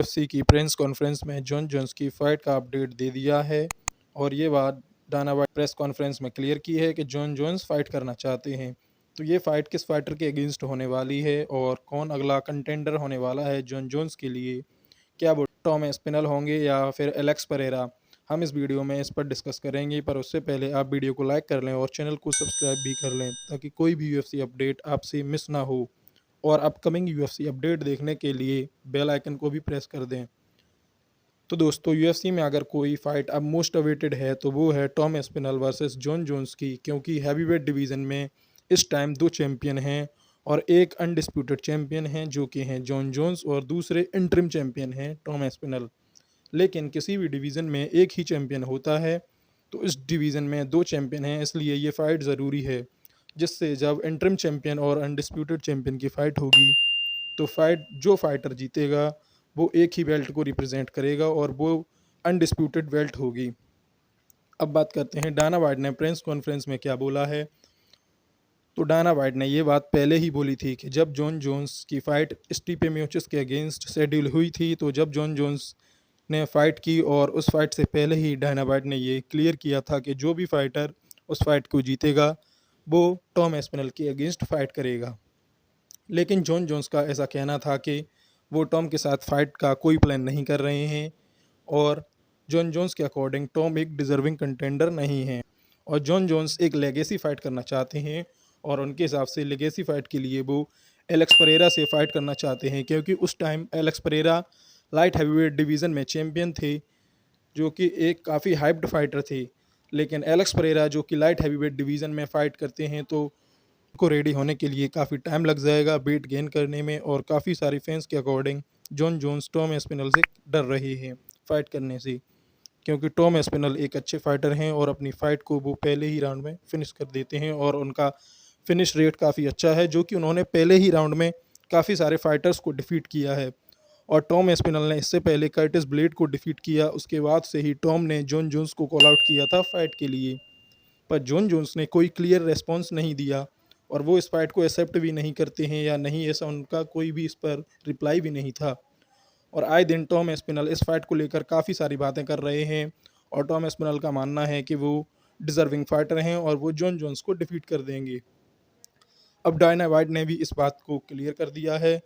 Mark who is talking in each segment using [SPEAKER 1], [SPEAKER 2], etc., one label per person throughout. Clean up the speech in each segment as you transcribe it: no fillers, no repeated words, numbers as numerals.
[SPEAKER 1] UFC की press conference में John Jones की फाइट का अपडेट दे दिया है और ये बात डाना वाइट प्रेस कॉन्फ्रेंस में क्लियर की है कि जॉन जोन्स फाइट करना चाहते हैं। तो ये फाइट किस फाइटर के अगेंस्ट होने वाली है और कौन अगला कंटेंडर होने वाला है जॉन जोन्स के लिए, क्या वो टॉम एस्पिनल होंगे या फिर एलेक्स परेरा, हम इस वीडियो में इस पर डिस्कस करेंगे। पर उससे पहले आप वीडियो को लाइक कर लें और चैनल को सब्सक्राइब भी कर लें ताकि कोई भी यूएफसी अपडेट आपसे मिस ना हो और अपकमिंग यूएफसी अपडेट देखने के लिए बेल आइकन को भी प्रेस कर दें। तो दोस्तों, यूएफसी में अगर कोई फाइट अब मोस्ट अवेटेड है तो वो है Tom Aspinall versus Jon Jones की, क्योंकि हैवीवेट डिवीज़न में इस टाइम दो चैंपियन हैं और एक अनडिस्प्यूटेड चैंपियन हैं जो कि हैं जॉन जोन्स और दूसरे इंटरिम चैंपियन हैं टॉम एस्पिनल। लेकिन किसी भी डिवीज़न में एक ही चैंपियन होता है, तो इस डिवीज़न में दो चैंपियन हैं, इसलिए ये फाइट ज़रूरी है, जिससे जब इंटरिम चैंपियन और अनडिस्प्यूटेड चैंपियन की फ़ाइट होगी तो फाइट जो फाइटर जीतेगा वो एक ही बेल्ट को रिप्रेजेंट करेगा और वो अनडिस्प्यूटेड बेल्ट होगी। अब बात करते हैं डाना वाइट ने प्रेस कॉन्फ्रेंस में क्या बोला है। तो डाना वाइट ने ये बात पहले ही बोली थी कि जब जॉन जोन्स की फ़ाइट स्टीफे मियोचिस के अगेंस्ट शेड्यूल हुई थी, तो जब जॉन जोन्स ने फ़ाइट की और उस फाइट से पहले ही डाना वाइट ने ये क्लियर किया था कि जो भी फाइटर उस फाइट को जीतेगा वो टॉम एस्पिनल के अगेंस्ट फाइट करेगा। लेकिन जॉन जोन्स का ऐसा कहना था कि वो टॉम के साथ फाइट का कोई प्लान नहीं कर रहे हैं और जॉन जोन्स के अकॉर्डिंग टॉम एक डिज़र्विंग कंटेंडर नहीं है और जॉन जोन्स एक लेगेसी फ़ाइट करना चाहते हैं और उनके हिसाब से लेगेसी फ़ाइट के लिए वो एलेक्स परेरा से फ़ाइट करना चाहते हैं, क्योंकि उस time Alex Pereira light heavyweight division में चैम्पियन थे, जो कि एक काफ़ी हाइप्ड फाइटर थे। लेकिन एलेक्स परेरा जो कि लाइट हैवीवेट डिवीज़न में फ़ाइट करते हैं, तो को रेडी होने के लिए काफ़ी टाइम लग जाएगा वेट गेन करने में और काफ़ी सारी फैंस के according Jon Jones Tom Aspinall से डर रहे हैं फ़ाइट करने से, क्योंकि टॉम एस्पिनल एक अच्छे फाइटर हैं और अपनी फ़ाइट को वो पहले ही राउंड में फिनिश कर देते हैं और उनका फिनिश रेट काफ़ी अच्छा है, जो कि उन्होंने पहले ही राउंड में काफ़ी सारे फाइटर्स को डिफीट किया है। और टॉम एस्पिनल ने इससे पहले कर्टिस ब्लेड को डिफीट किया, उसके बाद से ही टॉम ने जॉन जोन्स को कॉल आउट किया था फाइट के लिए, पर जॉन जोन्स ने कोई क्लियर रेस्पॉन्स नहीं दिया और वो इस फाइट को एक्सेप्ट भी नहीं करते हैं या नहीं, ऐसा उनका कोई भी इस पर रिप्लाई भी नहीं था। और आए दिन टॉम एस्पिनल इस फाइट को लेकर काफ़ी सारी बातें कर रहे हैं और टॉम एस्पिनल का मानना है कि वो डिज़र्विंग फाइटर हैं और वो जॉन जोन्स को डिफीट कर देंगे। अब डायना वाइट ने भी इस बात को क्लियर कर दिया है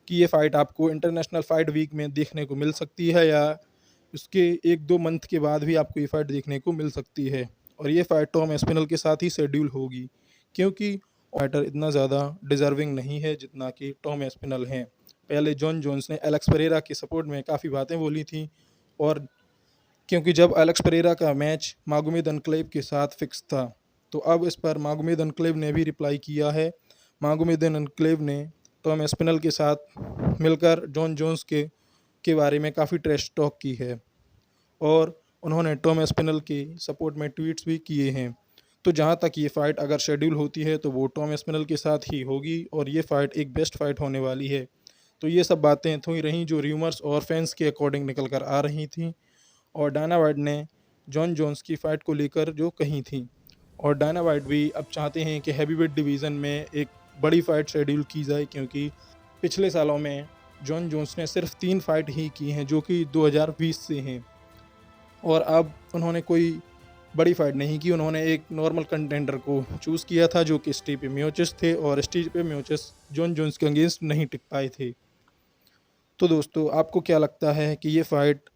[SPEAKER 1] कि ये फ़ाइट आपको इंटरनेशनल फ़ाइट वीक में देखने को मिल सकती है या उसके 1-2 मंथ के बाद भी आपको ये फ़ाइट देखने को मिल सकती है और ये फ़ाइट टॉम एस्पिनल के साथ ही शेड्यूल होगी, क्योंकि फाइटर इतना ज़्यादा डिज़र्विंग नहीं है जितना कि टॉम एस्पिनल हैं। पहले जॉन जोन्स ने एलेक्स परेरा के सपोर्ट में काफ़ी बातें बोली थी और क्योंकि जब एलेक्स परेरा का मैच मागोमेद अनक्लेव के साथ फिक्स था, तो अब इस पर मागोमेद अनक्लेव ने भी रिप्लाई किया है। मागोमेद अनक्लेव ने टॉम एस्पिनल के साथ मिलकर जॉन जोन्स के बारे में काफ़ी ट्रैश टॉक की है और उन्होंने टॉम एस्पिनल के सपोर्ट में ट्वीट्स भी किए हैं। तो जहां तक ये फ़ाइट अगर शेड्यूल होती है तो वो टॉम एस्पिनल के साथ ही होगी और ये फ़ाइट एक बेस्ट फ़ाइट होने वाली है। तो ये सब बातें थोड़ी रहीं जो र्यूमर्स और फैंस के अकॉर्डिंग निकल कर आ रही थी और डायना वाइट ने जॉन जोन्स की फ़ाइट को लेकर जो कही थी। और डायना वाइट भी अब चाहते हैं कि हैवीवेट डिवीज़न में एक बड़ी फ़ाइट शेड्यूल की जाए, क्योंकि पिछले सालों में जॉन जोन्स ने सिर्फ 3 फाइट ही की हैं जो कि 2020 से हैं और अब उन्होंने कोई बड़ी फाइट नहीं की। उन्होंने एक नॉर्मल कंटेंडर को चूज़ किया था जो कि स्टीफे मियोचिस थे और स्टीफे मियोचिस जॉन जोन्स के अगेंस्ट नहीं टिक पाए थे। तो दोस्तों, आपको क्या लगता है कि ये फ़ाइट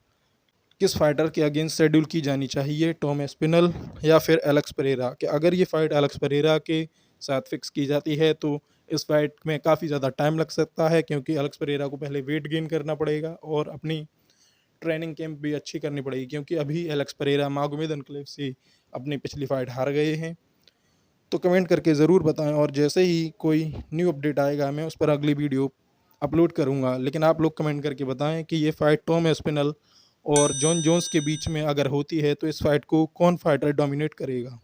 [SPEAKER 1] किस फाइटर के अगेंस्ट शेड्यूल की जानी चाहिए, टॉम एस्पिनल या फिर एलेक्स परेरा? कि अगर ये फ़ाइट एलेक्स परेरा के साथ फिक्स की जाती है तो इस फाइट में काफ़ी ज़्यादा टाइम लग सकता है, क्योंकि एलेक्स परेरा को पहले वेट गेन करना पड़ेगा और अपनी ट्रेनिंग कैंप भी अच्छी करनी पड़ेगी, क्योंकि अभी एलेक्स परेरा मागोमेद अनक्लेव से अपनी पिछली फाइट हार गए हैं। तो कमेंट करके ज़रूर बताएं और जैसे ही कोई न्यू अपडेट आएगा मैं उस पर अगली वीडियो अपलोड करूंगा। लेकिन आप लोग कमेंट करके बताएं कि ये फ़ाइट टॉम एस्पिनल और जॉन जोन्स के बीच में अगर होती है तो इस फाइट को कौन फाइटर डोमिनेट करेगा।